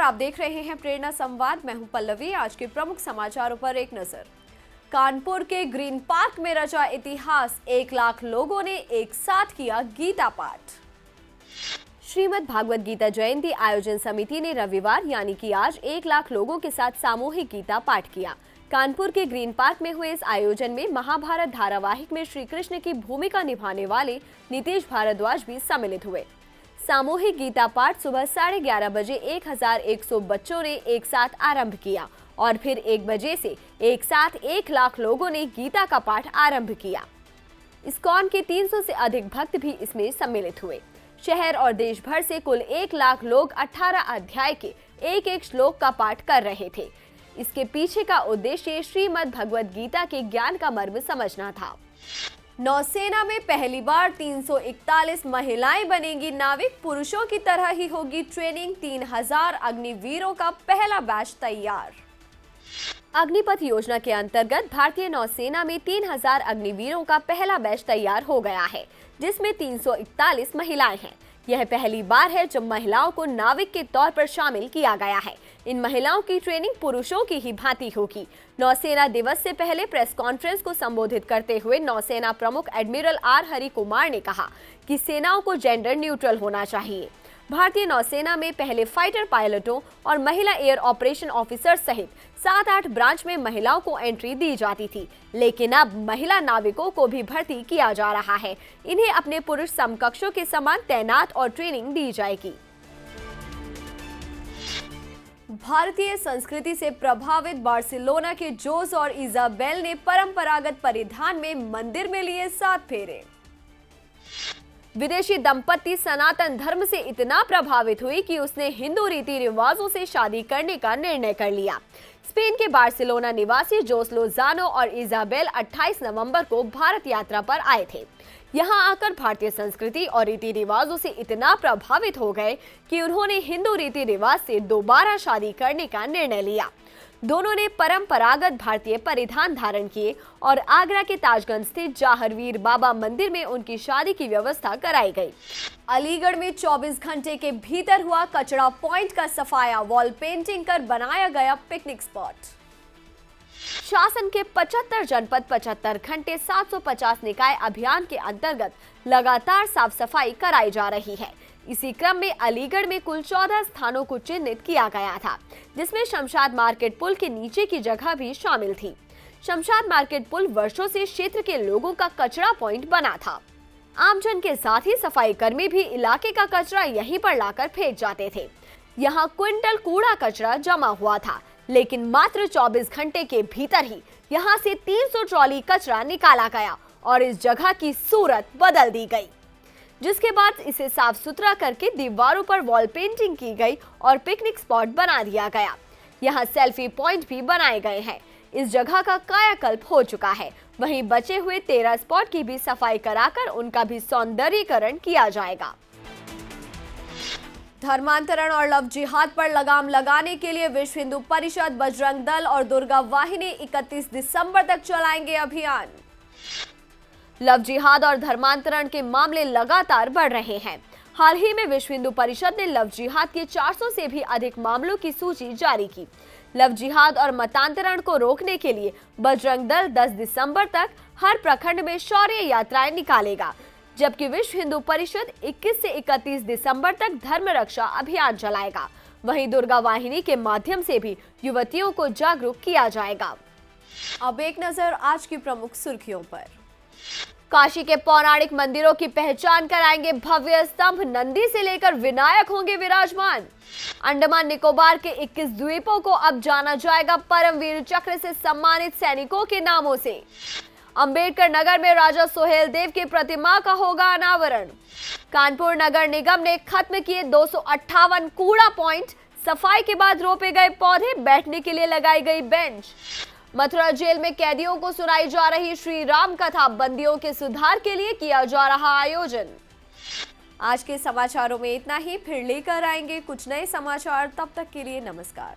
आप देख रहे हैं प्रेरणा संवाद। मैं हूं पल्लवी। आज के प्रमुख समाचारों पर एक नजर। कानपुर के ग्रीन पार्क में रचा इतिहास, 1 लाख लोगों ने एक साथ किया गीता पाठ। श्रीमद् भागवत गीता जयंती आयोजन समिति ने रविवार यानी कि आज 1 लाख लोगों के साथ सामूहिक गीता पाठ किया। कानपुर के ग्रीन पार्क में हुए इस आयोजन में महाभारत धारावाहिक में श्री कृष्ण की भूमिका निभाने वाले नीतीश भारद्वाज भी सम्मिलित हुए। सामूहिक गीता पाठ सुबह 11:30 बजे 1100 बच्चों ने एक साथ आरंभ किया और फिर 1 बजे से एक साथ 1 लाख लोगों ने गीता का पाठ आरंभ किया। इस्कॉन के 300 से अधिक भक्त भी इसमें सम्मिलित हुए। शहर और देश भर से कुल 1 लाख लोग 18 अध्याय के एक श्लोक का पाठ कर रहे थे। इसके पीछे का उद्देश्य श्रीमद् भगवद गीता के ज्ञान का मर्म समझना था। नौसेना में पहली बार 341 महिलाएं बनेंगी नाविक। पुरुषों की तरह ही होगी ट्रेनिंग। 3000 अग्निवीरों का पहला बैच तैयार। अग्निपथ योजना के अंतर्गत भारतीय नौसेना में 3000 अग्निवीरों का पहला बैच तैयार हो गया है, जिसमें 341 महिलाएं हैं। यह पहली बार है जब महिलाओं को नाविक के तौर पर शामिल किया गया है। इन महिलाओं की ट्रेनिंग पुरुषों की ही भांति होगी। नौसेना दिवस से पहले प्रेस कॉन्फ्रेंस को संबोधित करते हुए नौसेना प्रमुख एडमिरल आर हरि कुमार ने कहा कि सेनाओं को जेंडर न्यूट्रल होना चाहिए। भारतीय नौसेना में पहले फाइटर पायलटों और महिला एयर ऑपरेशन ऑफिसर सहित 7-8 ब्रांच में महिलाओं को एंट्री दी जाती थी, लेकिन अब महिला नाविकों को भी भर्ती किया जा रहा है। इन्हें अपने पुरुष समकक्षों के समान तैनात और ट्रेनिंग दी जाएगी। भारतीय संस्कृति से प्रभावित बार्सिलोना के जोस और इजाबेल ने परंपरागत परिधान में मंदिर में लिए 7 फेरे। विदेशी दंपत्ति सनातन धर्म से इतना प्रभावित हुई कि उसने हिंदू रीति रिवाजों से शादी करने का निर्णय कर लिया। स्पेन के बार्सिलोना निवासी जोस लोजानो और इजाबेल 28 नवंबर को भारत यात्रा पर आए थे। यहां आकर भारतीय संस्कृति और रीति रिवाजों से इतना प्रभावित हो गए कि उन्होंने हिंदू रीति रिवाज से दोबारा शादी करने का निर्णय लिया। दोनों ने परंपरागत भारतीय परिधान धारण किए और आगरा के ताजगंज स्थित जाहरवीर बाबा मंदिर में उनकी शादी की व्यवस्था कराई गई। अलीगढ़ में 24 घंटे के भीतर हुआ कचरा पॉइंट का सफाया। वॉल पेंटिंग कर बनाया गया पिकनिक स्पॉट। शासन के 75 जनपद 75 घंटे 750 निकाय अभियान के अंतर्गत लगातार साफ सफाई कराई जा रही है। इसी क्रम में अलीगढ़ में कुल 14 स्थानों को चिन्हित किया गया था, जिसमें शमशाद मार्केट पुल के नीचे की जगह भी शामिल थी। शमशाद मार्केट पुल वर्षों से क्षेत्र के लोगों का कचरा पॉइंट बना था। आमजन के साथ ही सफाई कर्मी भी इलाके का कचरा यहीं पर लाकर फेंक जाते थे। यहाँ क्विंटल कूड़ा कचरा जमा हुआ था, लेकिन मात्र 24 घंटे के भीतर ही यहाँ से 300 ट्रॉली कचरा निकाला गया और इस जगह की सूरत बदल दी गई, जिसके बाद इसे साफ सुथरा करके दीवारों पर वॉल पेंटिंग की गई और पिकनिक स्पॉट बना दिया गया। यहाँ सेल्फी पॉइंट भी बनाए गए हैं। इस जगह का कायाकल्प हो चुका है। वहीं बचे हुए 13 स्पॉट की भी सफाई कराकर उनका भी सौंदर्यीकरण किया जाएगा। धर्मांतरण और लव जिहाद पर लगाम लगाने के लिए विश्व हिंदू परिषद, बजरंग दल और दुर्गा वाहिनी 31 दिसंबर तक चलाएंगे अभियान। लव जिहाद और धर्मांतरण के मामले लगातार बढ़ रहे हैं। हाल ही में विश्व हिंदू परिषद ने लव जिहाद के 400 से भी अधिक मामलों की सूची जारी की। लव जिहाद और मतांतरण को रोकने के लिए बजरंग दल 10 दिसंबर तक हर प्रखंड में शौर्य यात्राएं निकालेगा, जबकि विश्व हिंदू परिषद 21 से 31 दिसंबर तक धर्म रक्षा अभियान चलाएगा। वहीं दुर्गा वाहिनी के माध्यम से भी युवतियों को जागरूक किया जाएगा। अब एक नजर आज की प्रमुख सुर्खियों पर। काशी के पौराणिक मंदिरों की पहचान कराएंगे भव्य स्तंभ। नंदी से लेकर विनायक होंगे विराजमान। अंडमान निकोबार के 21 द्वीपों को अब जाना जाएगा परमवीर चक्र से सम्मानित सैनिकों के नामों से। अंबेडकर नगर में राजा सोहेल देव की प्रतिमा का होगा अनावरण। कानपुर नगर निगम ने खत्म किए 258 कूड़ा पॉइंट। सफाई के बाद रोपे गए पौधे, बैठने के लिए लगाई गई बेंच। मथुरा जेल में कैदियों को सुनाई जा रही श्री राम कथा। बंदियों के सुधार के लिए किया जा रहा आयोजन। आज के समाचारों में इतना ही। फिर लेकर आएंगे कुछ नए समाचार। तब तक के लिए नमस्कार।